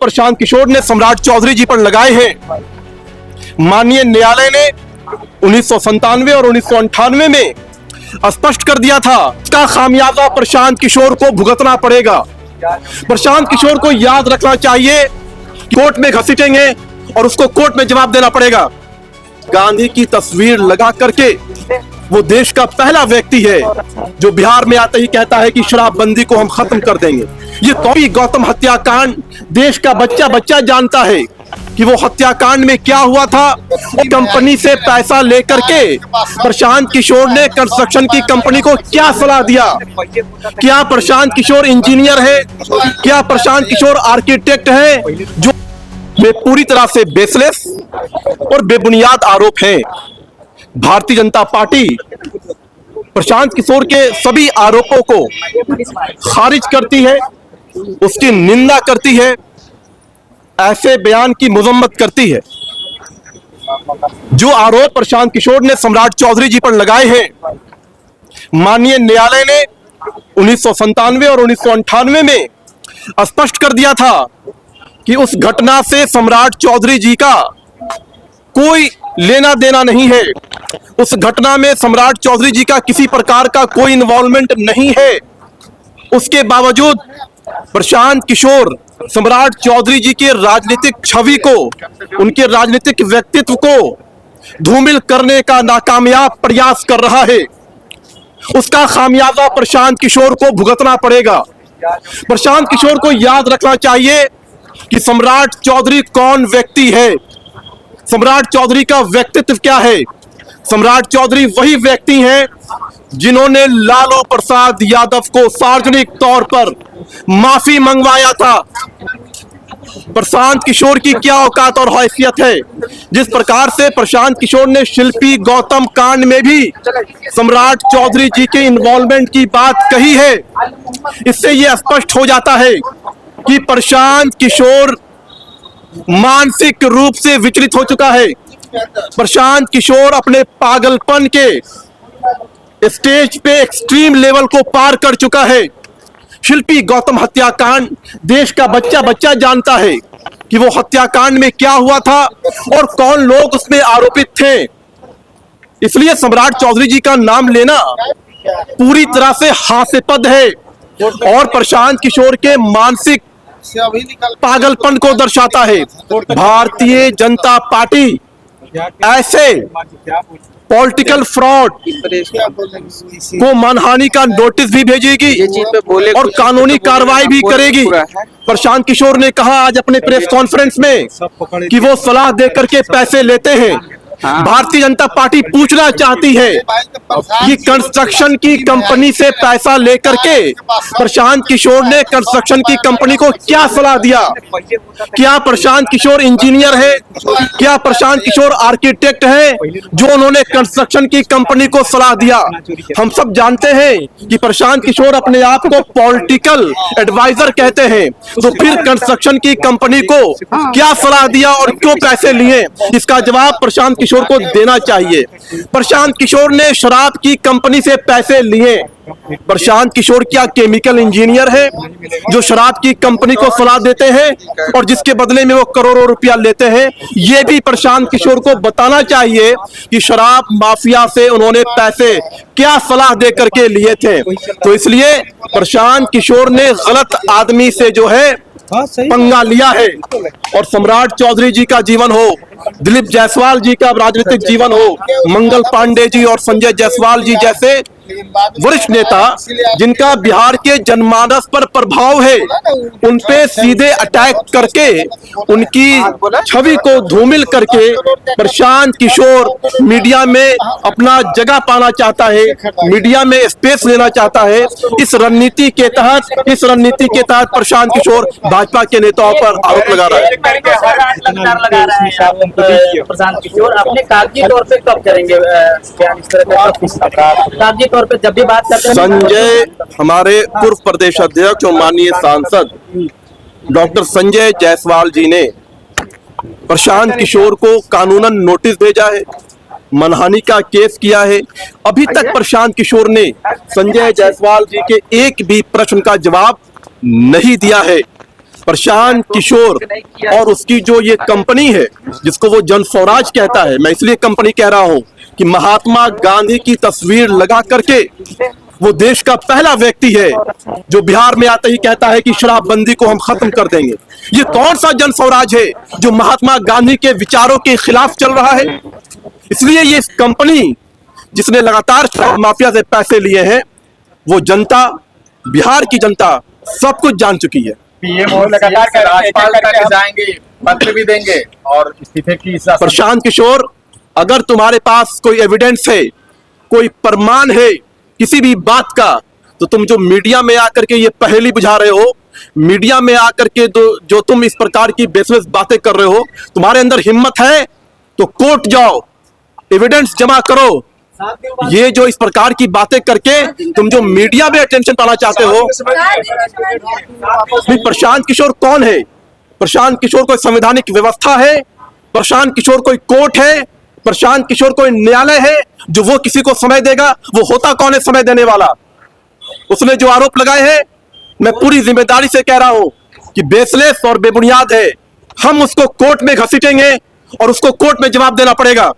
प्रशांत किशोर ने सम्राट चौधरी जी पर लगाए हैं। माननीय न्यायालय ने 1997 और 1998 में स्पष्ट कर दिया था इसका खामियाजा प्रशांत किशोर को भुगतना पड़ेगा। प्रशांत किशोर को याद रखना चाहिए कि कोर्ट में घसीटेंगे और उसको कोर्ट में जवाब देना पड़ेगा। गांधी की तस्वीर लगा करके वो देश का पहला व्यक्ति है जो बिहार में आते ही कहता है कि शराबबंदी को हम खत्म कर देंगे। ये कॉपी गौतम हत्याकांड देश का बच्चा बच्चा जानता है कि वो हत्याकांड में क्या हुआ था। कंपनी से पैसा लेकर के प्रशांत किशोर ने कंस्ट्रक्शन की कंपनी को क्या सलाह दिया। क्या प्रशांत किशोर इंजीनियर है? क्या प्रशांत किशोर आर्किटेक्ट है? जो वे पूरी तरह से बेसलेस और बेबुनियाद आरोप हैं। भारतीय जनता पार्टी प्रशांत किशोर के सभी आरोपों को खारिज करती है, उसकी निंदा करती है, ऐसे बयान की मजम्मत करती है। जो आरोप प्रशांत किशोर ने सम्राट चौधरी जी पर लगाए हैं, माननीय न्यायालय ने 1997 और 1998 में स्पष्ट कर दिया था कि उस घटना से सम्राट चौधरी जी का कोई लेना देना नहीं है। उस घटना में सम्राट चौधरी जी का किसी प्रकार का कोई इन्वॉल्वमेंट नहीं है। उसके बावजूद प्रशांत किशोर सम्राट चौधरी जी के राजनीतिक छवि को, उनके राजनीतिक व्यक्तित्व को धूमिल करने का नाकामयाब प्रयास कर रहा है। उसका खामियाजा प्रशांत किशोर को भुगतना पड़ेगा। प्रशांत किशोर को याद रखना चाहिए कि सम्राट चौधरी कौन व्यक्ति है, सम्राट चौधरी का व्यक्तित्व क्या है। सम्राट चौधरी वही व्यक्ति हैं जिन्होंने लालू प्रसाद यादव को सार्वजनिक तौर पर माफी मंगवाया था। प्रशांत किशोर की क्या औकात और हैसियत है। जिस प्रकार से प्रशांत किशोर ने शिल्पी गौतम कांड में भी सम्राट चौधरी जी के इन्वॉल्वमेंट की बात कही है, इससे यह स्पष्ट हो जाता है कि प्रशांत किशोर मानसिक रूप से विचलित हो चुका है। प्रशांत किशोर अपने पागलपन के स्टेज पे एक्सट्रीम लेवल को पार कर चुका है। शिल्पी गौतम हत्याकांड देश का बच्चा बच्चा जानता है कि वो हत्याकांड में क्या हुआ था और कौन लोग उसमें आरोपित थे। इसलिए सम्राट चौधरी जी का नाम लेना पूरी तरह से हास्यास्पद है और प्रशांत किशोर के मानसिक पागलपन को दर्शाता है। भारतीय जनता पार्टी ऐसे पॉलिटिकल फ्रॉड को मानहानि का नोटिस भी भेजेगी और कानूनी कार्रवाई भी करेगी। प्रशांत किशोर ने कहा आज अपने प्रेस कॉन्फ्रेंस में कि वो सलाह देकर के पैसे लेते हैं। भारतीय जनता पार्टी पूछना चाहती है कि कंस्ट्रक्शन की कंपनी से पैसा लेकर के प्रशांत किशोर ने कंस्ट्रक्शन की कंपनी को क्या सलाह दिया। क्या प्रशांत किशोर इंजीनियर है? क्या प्रशांत किशोर आर्किटेक्ट है जो उन्होंने कंस्ट्रक्शन की कंपनी को सलाह दिया? हम सब जानते हैं कि प्रशांत किशोर अपने आप को पॉलिटिकल एडवाइजर कहते हैं, तो फिर कंस्ट्रक्शन की कंपनी को क्या सलाह दिया और क्यों पैसे लिए, इसका जवाब प्रशांत किशोर को देना चाहिए। प्रशांत किशोर ने शराब की कंपनी से पैसे लिए। प्रशांत किशोर क्या केमिकल इंजीनियर है जो शराब की कंपनी को सलाह देते हैं और जिसके बदले में वो करोड़ों रुपया लेते हैं? ये भी प्रशांत किशोर को बताना चाहिए कि शराब माफिया से उन्होंने पैसे क्या सलाह दे करके लिए थे। तो इसलिए प्रशांत किशोर ने गलत आदमी से जो है पंगा लिया है और सम्राट चौधरी जी का जीवन हो, दिलीप जायसवाल जी का राजनीतिक जीवन हो, मंगल पांडे जी और संजय जायसवाल जी जैसे वरिष्ठ नेता जिनका बिहार के जनमानस पर प्रभाव है, उन पे सीधे अटैक करके उनकी छवि को धूमिल करके प्रशांत किशोर मीडिया में अपना जगह पाना चाहता है, मीडिया में स्पेस लेना चाहता है। इस रणनीति के तहत प्रशांत किशोर भाजपा के नेताओं पर आरोप लगा रहा है। प्रशांत किशोर अपने कागजी तौर पे कब करेंगे? कागजी तौर पे जब भी बात करते हैं संजय, हमारे पूर्व प्रदेश अध्यक्ष और माननीय सांसद डॉक्टर संजय जायसवाल जी ने प्रशांत किशोर को कानूनन नोटिस भेजा है, मनहानि का केस किया है। अभी तक प्रशांत किशोर ने संजय जायसवाल जी के एक भी प्रश्न का जवाब नहीं दिया है। प्रशांत किशोर और उसकी जो ये कंपनी है जिसको वो जन स्वराज कहता है, मैं इसलिए कंपनी कह रहा हूं कि महात्मा गांधी की तस्वीर लगा करके वो देश का पहला व्यक्ति है जो बिहार में आते ही कहता है कि शराबबंदी को हम खत्म कर देंगे। ये कौन सा जन स्वराज है जो महात्मा गांधी के विचारों के खिलाफ चल रहा है? इसलिए ये कंपनी जिसने लगातार शराब माफिया से पैसे लिए हैं, वो जनता, बिहार की जनता सब कुछ जान चुकी है। पीएम और लगातार राज्यपाल तक जाएंगे, पत्र भी देंगे और इस्तीफे की प्रशांत किशोर, अगर तुम्हारे पास कोई एविडेंस है, कोई प्रमाण है किसी भी बात का, तो तुम जो मीडिया में आकर के ये पहेली बुझा रहे हो, मीडिया में आकर के जो तुम इस प्रकार की बेसलेस बातें कर रहे हो, तुम्हारे अंदर हिम्मत है तो कोर्ट जाओ, एविडेंस जमा करो। ये जो इस प्रकार की बातें करके तुम जो मीडिया में अटेंशन पाना चाहते हो, प्रशांत किशोर कौन है? प्रशांत किशोर कोई संवैधानिक व्यवस्था है? प्रशांत किशोर कोई कोर्ट है? प्रशांत किशोर कोई न्यायालय है जो वो किसी को समय देगा? वो होता कौन है समय देने वाला? उसने जो आरोप लगाए हैं, मैं पूरी जिम्मेदारी से कह रहा हूं कि बेसलेस और बेबुनियाद है। हम उसको कोर्ट में घसीटेंगे और उसको कोर्ट में जवाब देना पड़ेगा।